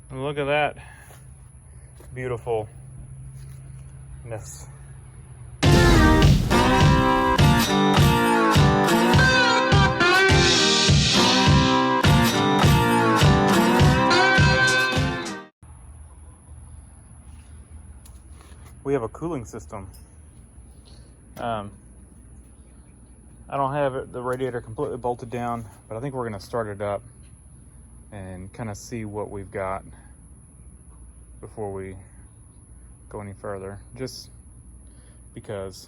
Look at that beautifulness. We have a cooling system. I don't have the radiator completely bolted down, but I think we're gonna start it up and kind of see what we've got before we go any further, just because.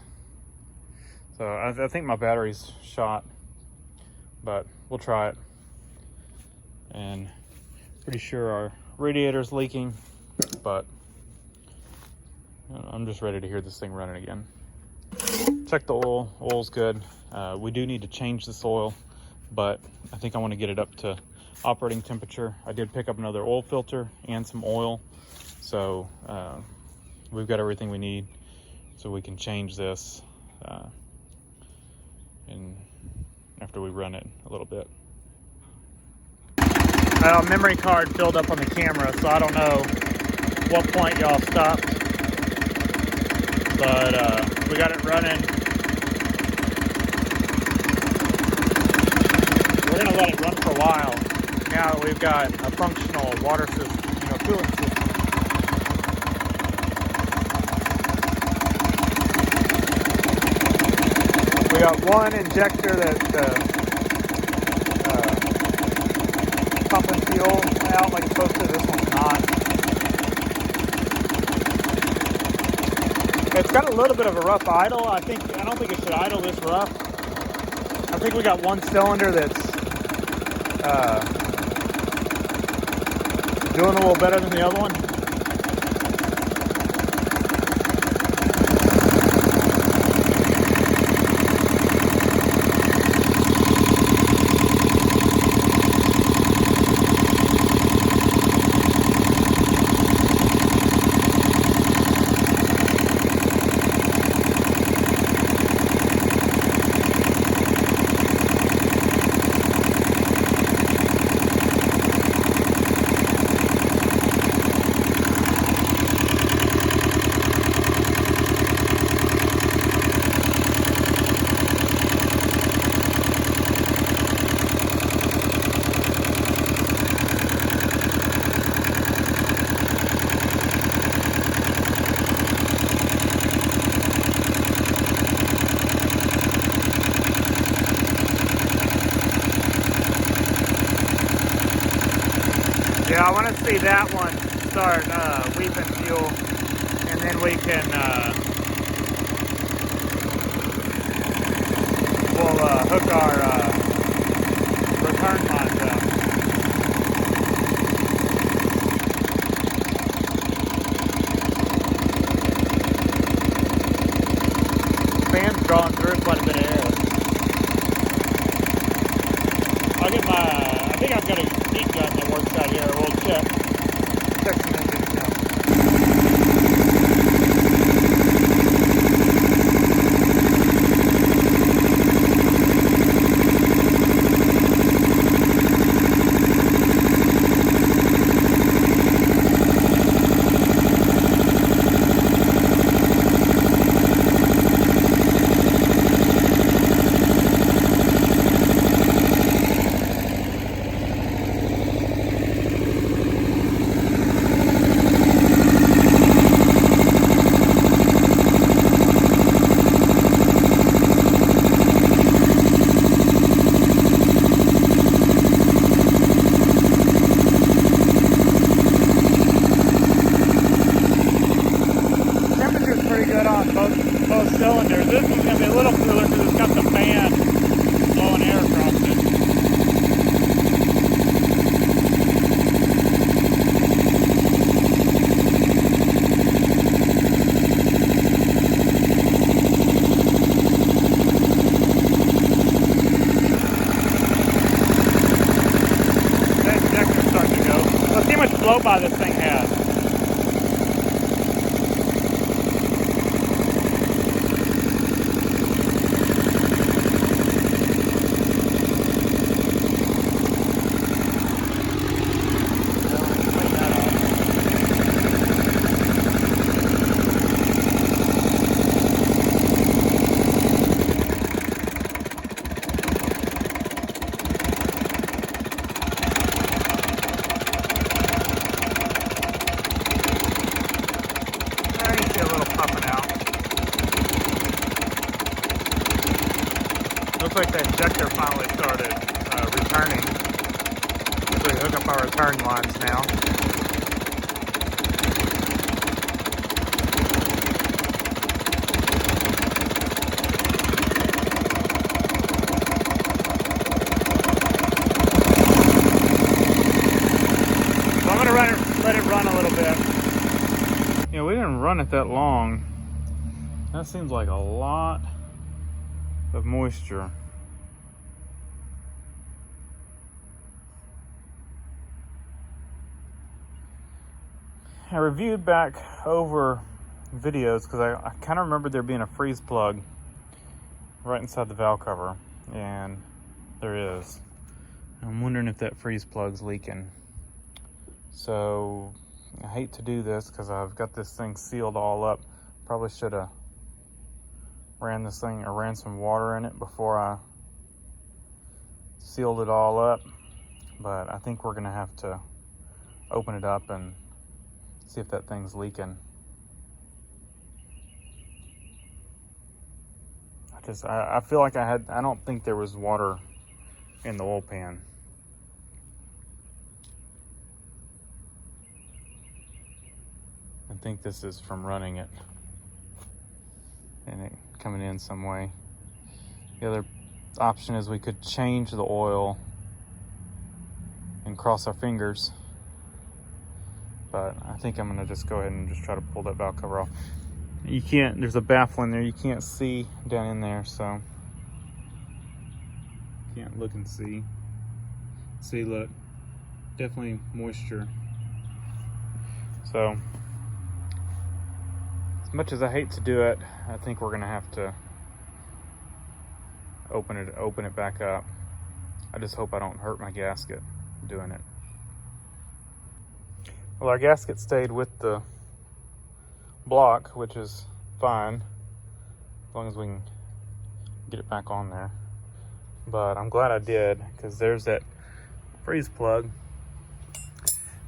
So I think my battery's shot, but we'll try it. And pretty sure our radiator's leaking, but I'm just ready to hear this thing running again. Check the oil. Oil's good. We do need to change this oil, but I think I want to get it up to operating temperature. I did pick up another oil filter and some oil, so we've got everything we need, so we can change this and after we run it a little bit. Memory card filled up on the camera, so I don't know what point y'all stopped. But we got it running. We're gonna let it run for a while now that we've got a functional water system, cooling system. We got one injector that's pumping fuel out like it's supposed to. This one's not. It's got a little bit of a rough idle. I don't think it should idle this rough. I think we got one cylinder that's doing a little better than the other one. Yeah, I want to see that one start weeping fuel, and then we can we'll hook our return lines up. Fan's drawing through quite a bit of air. I'll get I think I've got a heat gun that works out here. We'll check some engine count. Both cylinders. This one's going to be a little cooler because it's got the fan blowing air across it. That injector's starting to go. Let's see how much blow by this thing has. Clean that off. like the injector finally started returning. So we hook up our return lines now. So I'm gonna let it run a little bit. You know, we didn't run it that long. That seems like a lot of moisture. I reviewed back over videos because I kind of remember there being a freeze plug right inside the valve cover, and there is. I'm wondering if that freeze plug's leaking. So I hate to do this because I've got this thing sealed all up. Probably should have ran some water in it before I sealed it all up, but I think we're gonna have to open it up and see if that thing's leaking. I feel like I don't think there was water in the oil pan. I think this is from running it and it coming in some way. The other option is we could change the oil and cross our fingers, but I think I'm gonna just go ahead and just try to pull that valve cover off. You can't, there's a baffle in there, you can't see down in there, so can't look and see. See, look, definitely moisture. So as much as I hate to do it, I think we're gonna have to open it back up. I just hope I don't hurt my gasket doing it. Well, our gasket stayed with the block, which is fine, as long as we can get it back on there. But I'm glad I did, because there's that freeze plug.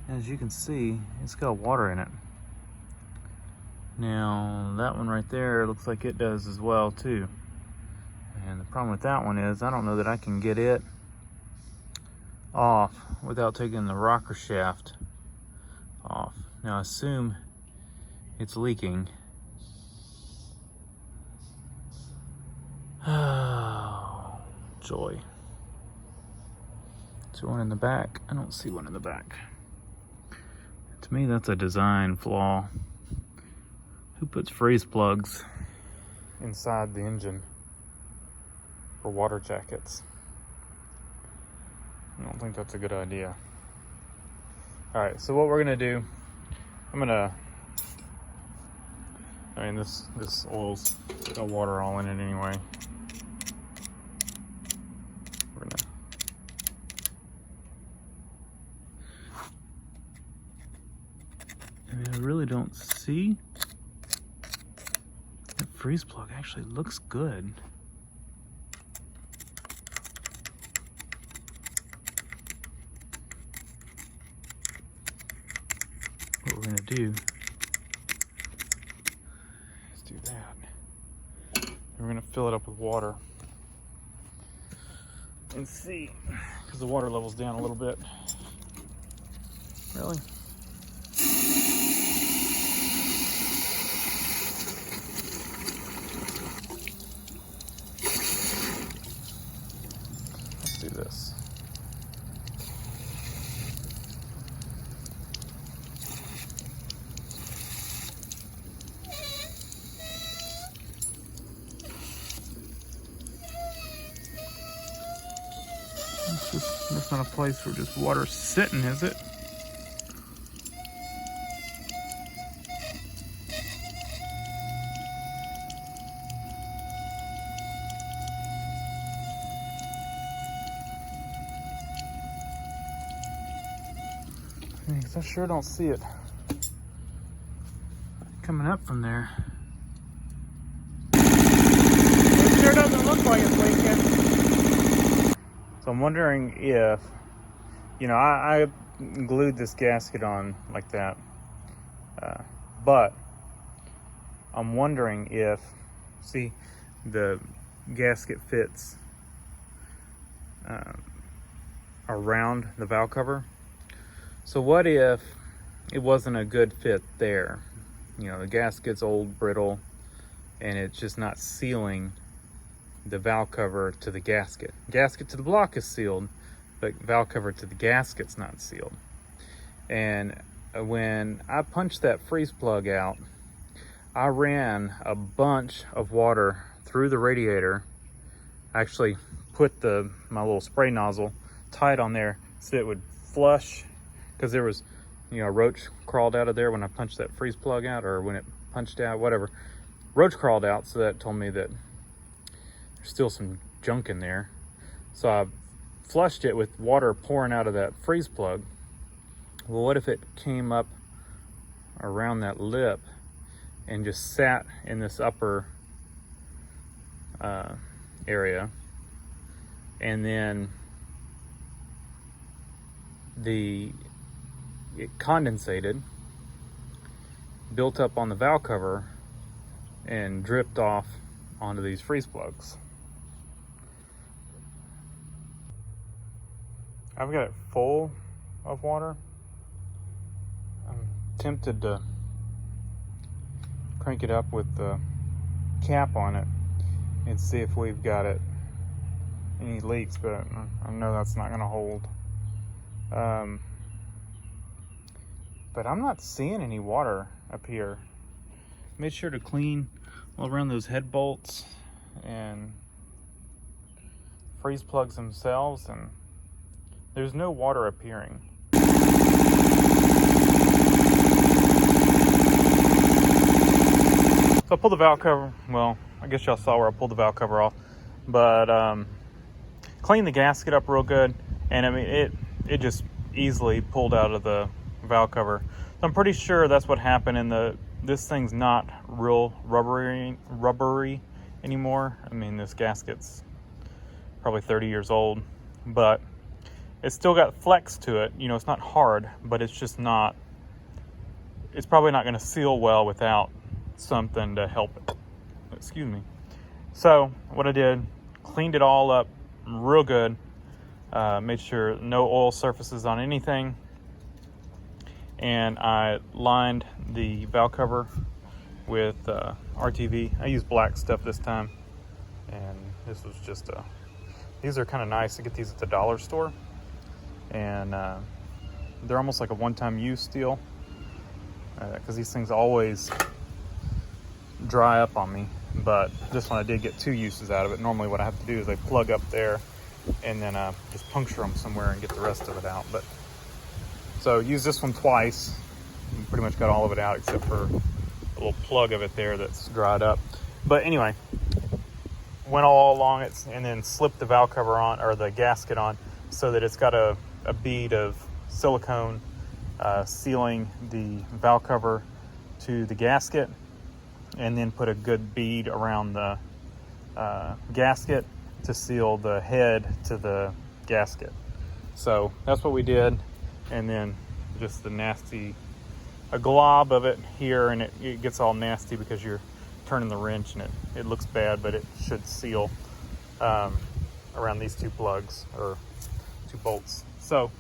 As you can see, it's got water in it. Now, that one right there looks like it does as well too. And the problem with that one is I don't know that I can get it off without taking the rocker shaft off. Now, I assume it's leaking. Oh, joy. Is there one in the back? I don't see one in the back. To me, that's a design flaw. Who puts freeze plugs inside the engine for water jackets? I don't think that's a good idea. All right, so what we're gonna do, this oil's got water all in it anyway. We're gonna I really don't see. That freeze plug actually looks good. What we're gonna do is do that. And we're gonna fill it up with water and see, because the water level's down a little bit. Really? Let's do this. That's not a place where just water's sitting, is it? I sure don't see it coming up from there. It sure doesn't look like it's leaking. So I'm wondering if, you know, I glued this gasket on like that, but I'm wondering if, see, the gasket fits around the valve cover. So what if it wasn't a good fit there? You know, the gasket's old, brittle, and it's just not sealing the valve cover to the gasket. Gasket to the block is sealed, but valve cover to the gasket's not sealed. And when I punched that freeze plug out, I ran a bunch of water through the radiator. I actually put my little spray nozzle tight on there so it would flush, because there was, you know, a roach crawled out of there when I punched that freeze plug out, or when it punched out, whatever. Roach crawled out, so that told me that there's still some junk in there. So I flushed it with water pouring out of that freeze plug. Well, what if it came up around that lip and just sat in this upper area, and then it condensated, built up on the valve cover, and dripped off onto these freeze plugs. I've got it full of water. I'm tempted to crank it up with the cap on it and see if we've got any leaks, but I know that's not going to hold. But I'm not seeing any water up here. Made sure to clean all around those head bolts and freeze plugs themselves, and there's no water appearing. So I pulled the valve cover. Well, I guess y'all saw where I pulled the valve cover off, but cleaned the gasket up real good, and I mean it just easily pulled out of the valve cover. So I'm pretty sure that's what happened. And this thing's not real rubbery anymore. I mean, this gasket's probably 30 years old, but it's still got flex to it. You know, it's not hard, but it's just not. It's probably not going to seal well without something to help it. Excuse me. So what I did, cleaned it all up real good, made sure no oil surfaces on anything, and I lined the valve cover with RTV. I used black stuff this time, and this was just these are kind of nice to get these at the dollar store, and they're almost like a one-time use deal, because these things always dry up on me. But this one I did get 2 uses out of it. Normally what I have to do is I plug up there and then just puncture them somewhere and get the rest of it out. But so use this one twice, and pretty much got all of it out except for a little plug of it there that's dried up. But anyway, went all along it and then slipped the valve cover on, or the gasket on, so that it's got a bead of silicone sealing the valve cover to the gasket, and then put a good bead around the gasket to seal the head to the gasket. So that's what we did. And then just a glob of it here, and it gets all nasty because you're turning the wrench, and it looks bad, but it should seal around these 2 plugs, or 2 bolts. So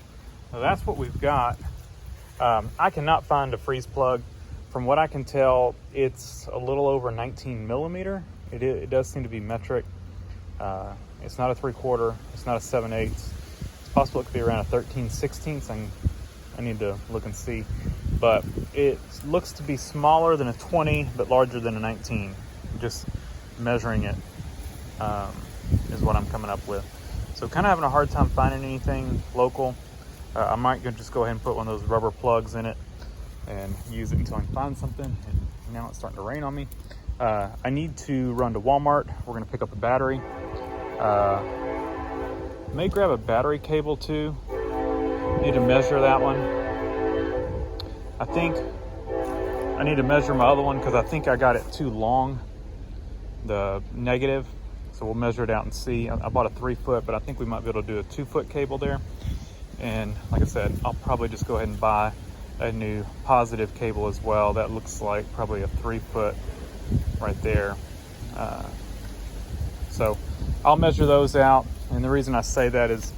that's what we've got. I cannot find a freeze plug. From what I can tell, it's a little over 19 millimeter. It does seem to be metric. It's not a 3/4. It's not a 7/8. It's possible it could be around a 13/16. I need to look and see. But it looks to be smaller than a 20, but larger than a 19. Just measuring it is what I'm coming up with. So kind of having a hard time finding anything local. I might just go ahead and put one of those rubber plugs in it and use it until I can find something. And now it's starting to rain on me. I need to run to Walmart. We're going to pick up a battery. May grab a battery cable too. Need to measure that one. I think I need to measure my other one because I think I got it too long, the negative. So we'll measure it out and see. I bought a 3-foot, but I think we might be able to do a 2-foot cable there. And like I said, I'll probably just go ahead and buy a new positive cable as well. That looks like probably a 3-foot right there. So I'll measure those out And the reason I say that is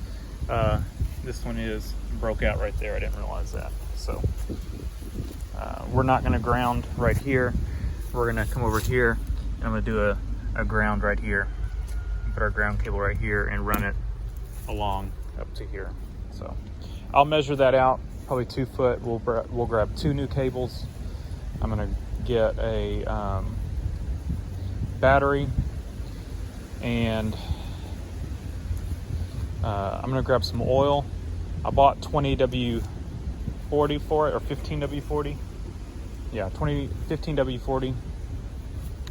this one is broke out right there. I didn't realize that. So we're not going to ground right here. We're going to come over here, and I'm going to do a ground right here. Put our ground cable right here and run it along up to here. So I'll measure that out, probably 2 foot. We'll grab 2 new cables. I'm going to get a battery, and I'm going to grab some oil. I bought 20W40 for it, or 15W40. Yeah, 15W40.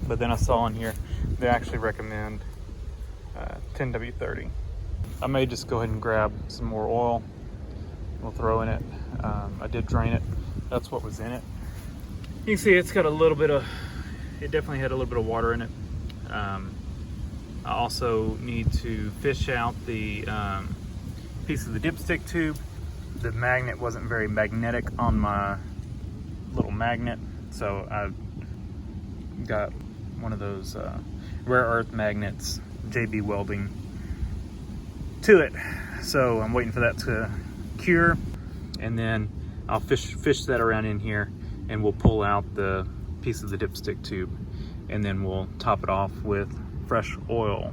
But then I saw in here they actually recommend 10W30. I may just go ahead and grab some more oil. We'll throw in it. I did drain it. That's what was in it. You can see it's got a little bit of, it definitely had a little bit of water in it. I also need to fish out the piece of the dipstick tube. The magnet wasn't very magnetic on my little magnet, so I got one of those rare earth magnets, JB Welding, to it. So I'm waiting for that to cure, and then I'll fish that around in here, and we'll pull out the piece of the dipstick tube, and then we'll top it off with fresh oil.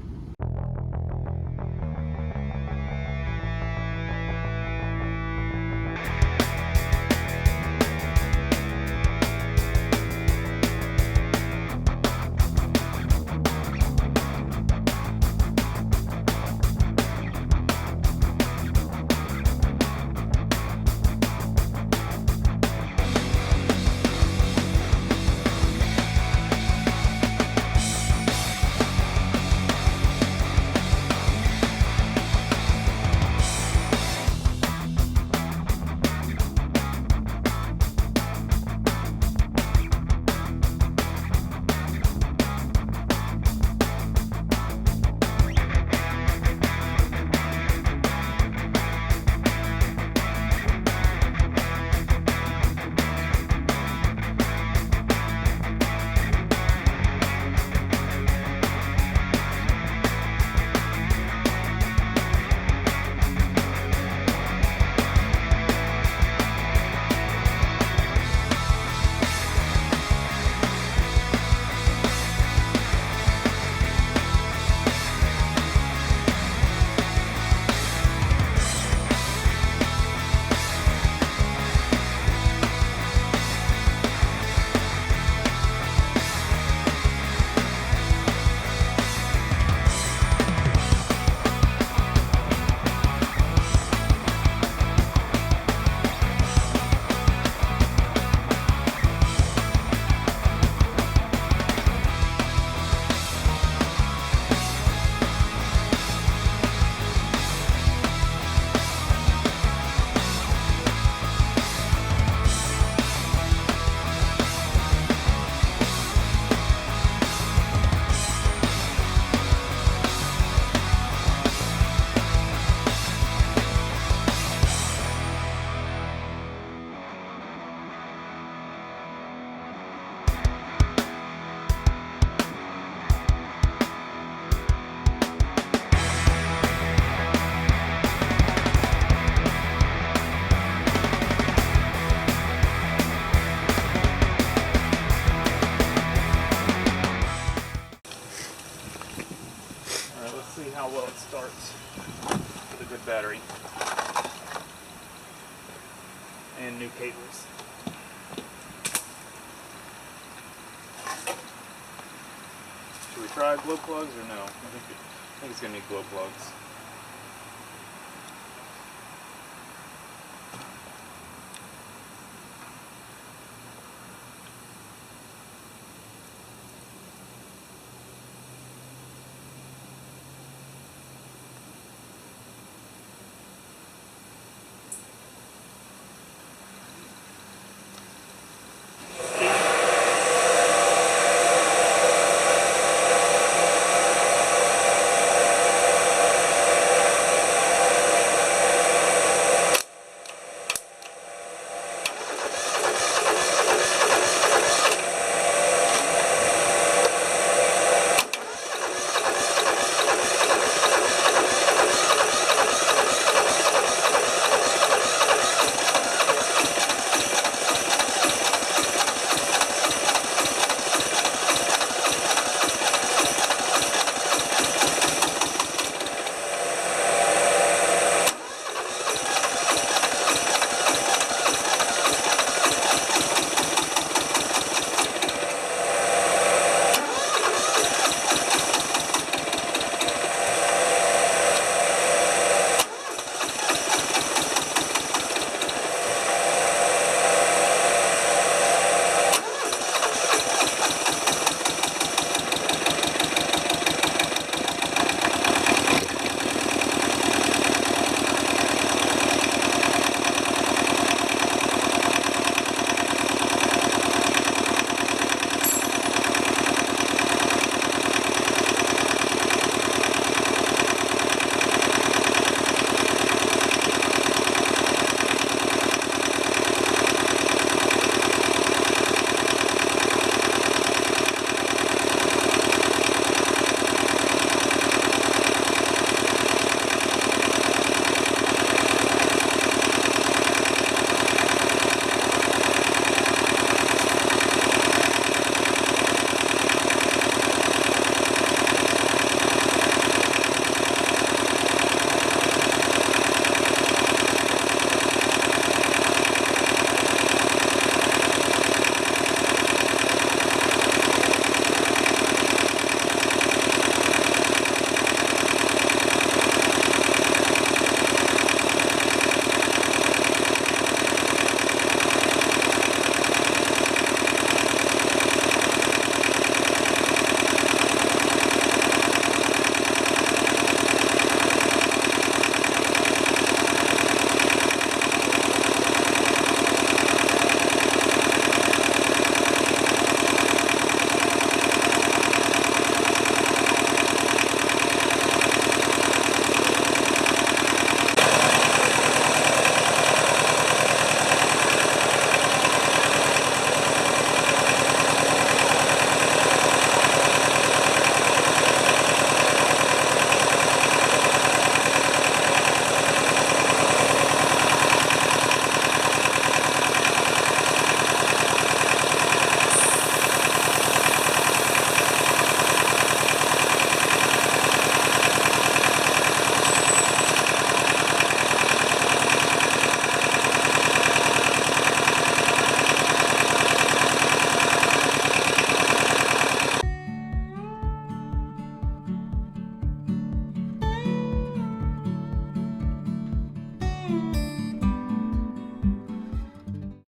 See how well it starts with a good battery and new cables. Should we try glow plugs or no? I think it's gonna need glow plugs.